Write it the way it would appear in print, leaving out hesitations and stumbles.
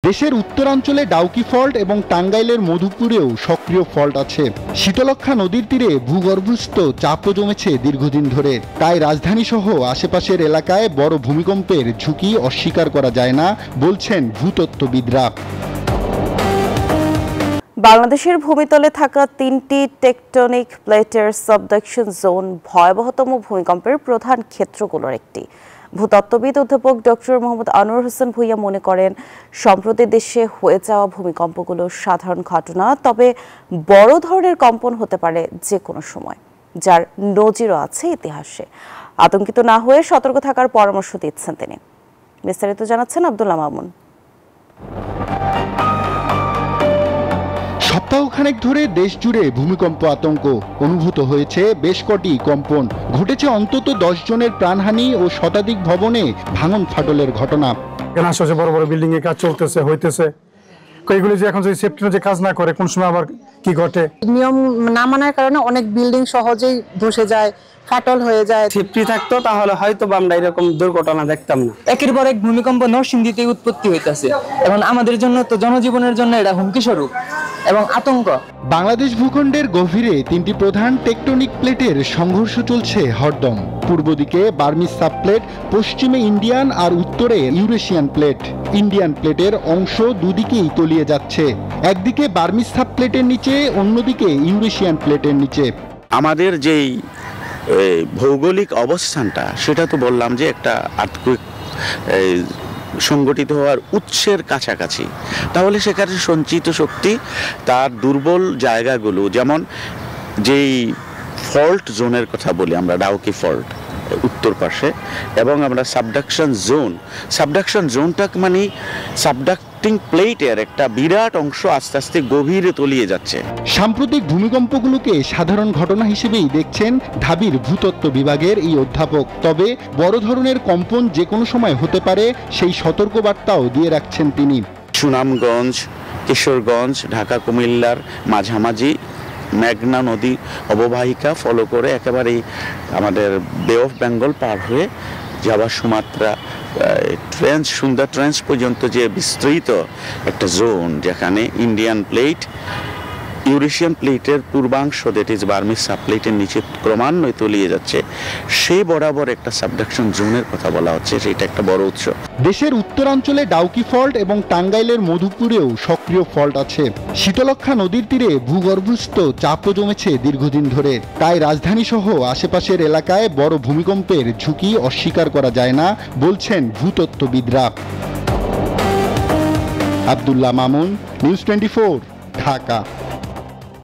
দেশের উত্তরাঞ্চলে ডাউকি ফল্ট এবং টাঙ্গাইলের মধুপুরেও সক্রিয় ফল্ট আছে। শীতলক্ষ্যা নদীর তীরে ভূগর্ভস্থ চাপও জমেছে দীর্ঘদিন ধরে। তাই রাজধানী সহ আশেপাশের এলাকায় বড় ভূমিকম্পের ঝুঁকি অস্বীকার করা যায় না বলছেন ভূতত্ত্ববিদরা। বাংলাদেশের ভূমিতলে থাকা 3টি টেকটনিক প্লেটের সাবডাকশন জোন ভয়াবহতম ভূমিকম্পের প্রধান ক্ষেত্রগুলোর একটি। ভূতত্ত্ববিদ অধ্যাপক ডক্টর মোহাম্মদ আনোয়ার হোসেন ভূঁইয়া মনে করেন, সম্প্রতি দেশে হয়ে যাওয়া ভূমিকম্পগুলো সাধারণ ঘটনা, তবে বড় ধরনের কম্পন হতে পারে যে কোনো সময়, যার নজিরও আছে ইতিহাসে। আতঙ্কিত না হয়ে সতর্ক থাকার পরামর্শ দিচ্ছেন তিনি। বিস্তারিত জানাচ্ছেন আব্দুল্লাহ মামুন। সপ্তাহখানেক ধরে দেশ জুড়ে ভূমিকম্প আতঙ্ক অনুভূত হয়েছে। বেশ কটি কম্পন ঘটেছে, অন্তত 10 জনের প্রাণহানি ও শতাধিক ভবনে ভাঙন ফাটলের ঘটনা। আশেপাশে বড় বড় বিল্ডিং এর কাজ চলতেছে হইতেছে, এগুলি যে এখন যদি সেফটি যে কাজ না করে কোন সময় আবার কি ঘটে। নিয়ম না মানার কারণে অনেক বিল্ডিং সহজেই ধসে যায়, ফাটল হয়ে যায়। সেফটি থাকতো তাহলে হয়তো আমরা এরকম দুর্ঘটনা দেখতাম না। একের পর এক ভূমিকম্প নরসিংদীতে উৎপত্তি হইতেছে এবং আমাদের জন্য তো জনজীবনের জন্য এটা হুমকি স্বরূপ এবং আতঙ্ক। বাংলাদেশ ভূখণ্ডের গভীরে 3টি প্রধান টেকটনিক প্লেটের সংঘর্ষ চলছে হরদম। পূর্ব দিকে বার্মিজ সাবপ্লেট, পশ্চিমে ইন্ডিয়ান আর উত্তরে ইউরেশিয়ান প্লেট। ইন্ডিয়ান প্লেটের অংশ দুদিকেই তলিয়ে যাচ্ছে, একদিকে বার্মিজ সাবপ্লেটের নিচে, অন্যদিকে ইউরেশিয়ান প্লেটের নিচে। আমাদের যেই ভৌগোলিক অবস্থানটা সেটা তো বললাম যে একটা আর্থকুইক সংগঠিত হওয়ার উৎসের কাছাকাছি, তাহলে সেখানে সঞ্চিত শক্তি তার দুর্বল জায়গাগুলো, যেমন যেই ফল্ট জোনের কথা বলি আমরা, ডাউকি ফল্ট উত্তর পাশে, এবং আমরা সাবডাকশন জোনটা মানে সাবডাক্টিং প্লেটের একটা বিরাট অংশ আস্তে আস্তে গভীরে তলিয়ে যাচ্ছে। সাম্প্রতিক ভূমিকম্পগুলোকে সাধারণ ঘটনা হিসেবেই দেখছেন ঢাবির ভূতত্ত্ব বিভাগের এই অধ্যাপক। তবে বড় ধরনের কম্পন যে কোনো সময় হতে পারে সেই সতর্কবার্তাও দিয়ে রাখছেন তিনি। সুনামগঞ্জ, কিশোরগঞ্জ, ঢাকা কুমিল্লার মাঝামাঝি মেঘনা নদী অববাহিকা ফলো করে একেবারেই আমাদের বে অফ বেঙ্গল পার হয়ে যাওয়া সুমাত্রা সুন্দর ট্রেঞ্চ পর্যন্ত যে বিস্তৃত একটা জোন, যেখানে ইন্ডিয়ান প্লেট, ইউরেশিয়ান প্লেটের পূর্বাংশ, দ্যাট ইজ বার্মিজ সাবপ্লেটের নিচে ক্রমান্বয়ে তলিয়ে যাচ্ছে, সেই বরাবর একটা সাবডাকশন জোনের কথা বলা হচ্ছে। সেটা একটা বড় উৎস। দেশের উত্তরাঞ্চলে ডাউকি ফল্ট এবং টাঙ্গাইলের মধুপুরেও সক্রিয় ফল্ট আছে। শীতলক্ষ্যা নদীর তীরে ভূগর্ভস্থ চাপও জমেছে দীর্ঘদিন ধরে। তাই রাজধানী সহ আশেপাশের এলাকায় বড় ভূমিকম্পের ঝুঁকি অস্বীকার করা যায় না বলছেন ভূতত্ত্ববিদরা। আব্দুল্লাহ মামুন, নিউজ 24, ঢাকা।